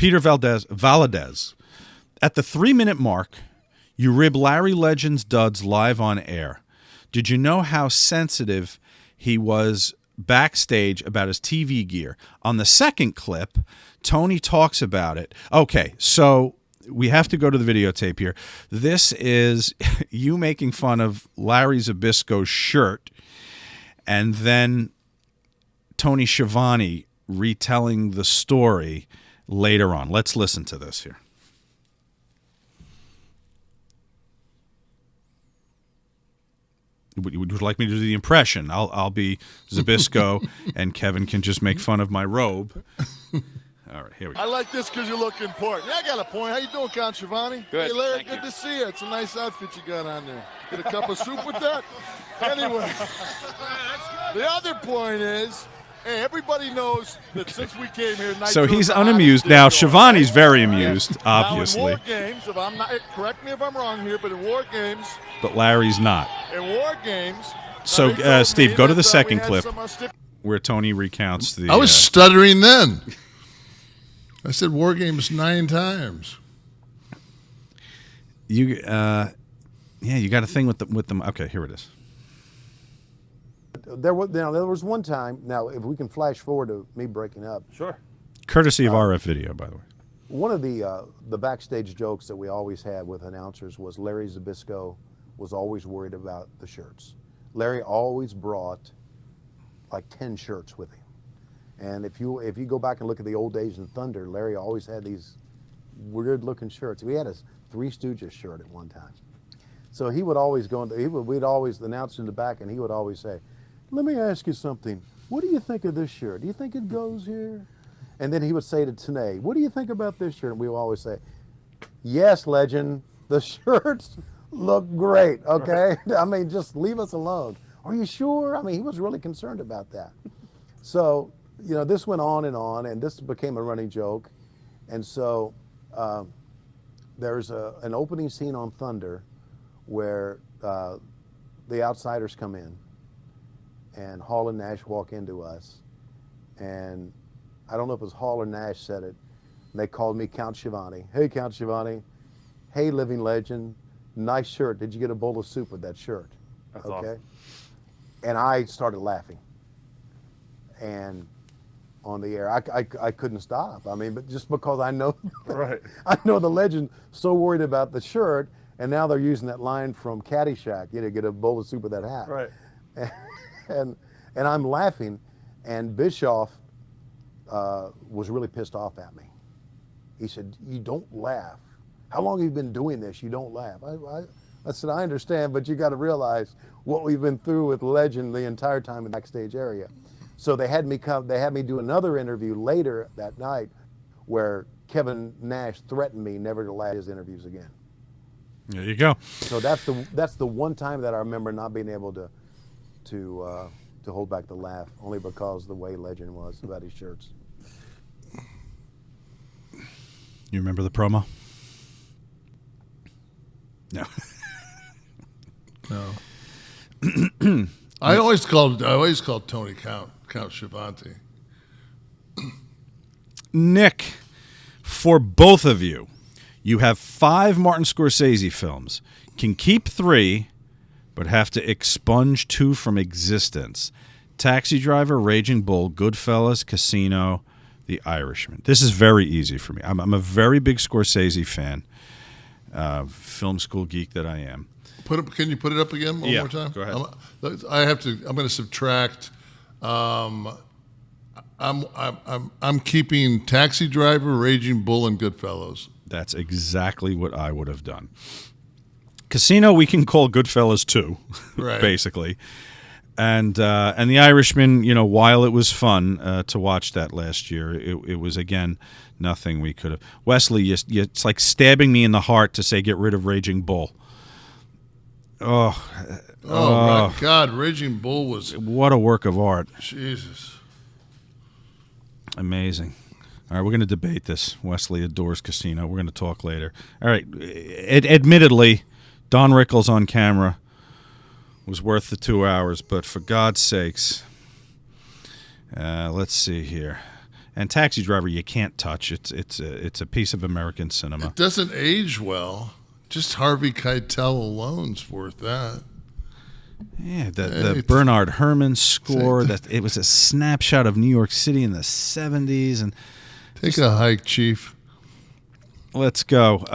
Peter Valadez. At the 3-minute mark, you rib Larry Legend's duds live on air. Did you know how sensitive he was backstage about his TV gear? On the second clip, Tony talks about it. Okay, so we have to go to the videotape here. This is you making fun of Larry Zbyszko's shirt, and then Tony Schiavone retelling the story later on. Let's listen to this here. Would you like me to do the impression? I'll be Zbyszko, and Kevin can just make fun of my robe. All right, here we go. I like this because you look important. Yeah, I got a point. How you doing, Count Schiavone? Good. Hey, Larry, Thank good you. to see you. It's a nice outfit you got on there. Get a cup of soup with that? Anyway, the other point is, hey, everybody knows that since we came here, so he's unamused now. Schiavone's very amused, obviously. Now in war games, if I'm not, correct me if I'm wrong here, but in war games, But Larry's not. in war games. So, they told Steve, me go to that, the second we had clip some, where Tony recounts the. I was stuttering then. I said war games 9 times. You got a thing with them. Okay, here it is. There was one time. Now, if we can flash forward to me breaking up. Sure. Courtesy of RF Video, by the way. One of the backstage jokes that we always had with announcers was Larry Zbyszko was always worried about the shirts. Larry always brought like 10 shirts with him. And if you go back and look at the old days in Thunder, Larry always had these weird-looking shirts. We had a Three Stooges shirt at one time. So he would always go into, we'd always announce in the back, and he would always say, "Let me ask you something. What do you think of this shirt? Do you think it goes here?" And then he would say to Tanae, "What do you think about this shirt?" And we would always say, "Yes, Legend, the shirts look great, okay? Right. I mean, just leave us alone." "Are you sure?" I mean, he was really concerned about that. So, you know, this went on, and this became a running joke. And so there's an opening scene on Thunder where the outsiders come in, and Hall and Nash walk into us. And I don't know if it was Hall or Nash said it. And they called me Count Schiavone. "Hey, Count Schiavone. Hey, living legend. Nice shirt. Did you get a bowl of soup with that shirt?" That's awesome. And I started laughing. And on the air, I couldn't stop. I mean, but just because I know, Right. I know the legend so worried about the shirt, and now they're using that line from Caddyshack, you know, get a bowl of soup with that hat. Right. And I'm laughing, and Bischoff was really pissed off at me. He said, "You don't laugh. How long have you been doing this? You don't laugh." I said, "I understand, but you got to realize what we've been through with Legend the entire time in the backstage area." So they had me do another interview later that night where Kevin Nash threatened me never to laugh his interviews again. There you go. So that's the one time that I remember not being able to hold back the laugh, only because the way Legend was about his shirts. You remember the promo? No. No. I always called Tony Count Schiavone. Nick, for both of you, you have 5 Martin Scorsese films. Can keep 3, but have to expunge 2 from existence. Taxi Driver, Raging Bull, Goodfellas, Casino, The Irishman. This is very easy for me. I'm a very big Scorsese fan, film school geek that I am. Can you put it up again one more time? Go ahead. I'm going to subtract. I'm keeping Taxi Driver, Raging Bull, and Goodfellas. That's exactly what I would have done. Casino, we can call Goodfellas 2, Right. basically. And The Irishman, you know, while it was fun to watch that last year, it was, again, nothing we could have. Wesley, it's like stabbing me in the heart to say get rid of Raging Bull. Oh, my God, Raging Bull was... What a work of art. Jesus. Amazing. All right, we're going to debate this. Wesley adores Casino. We're going to talk later. All right, admittedly, Don Rickles on camera was worth the 2 hours, but for God's sakes, let's see here. And Taxi Driver you can't touch. It's a piece of American cinema. It doesn't age well. Just Harvey Keitel alone's worth that. Yeah, the Bernard Herrmann score. That it was a snapshot of New York City in the 70s. And take a hike, Chief. let's go.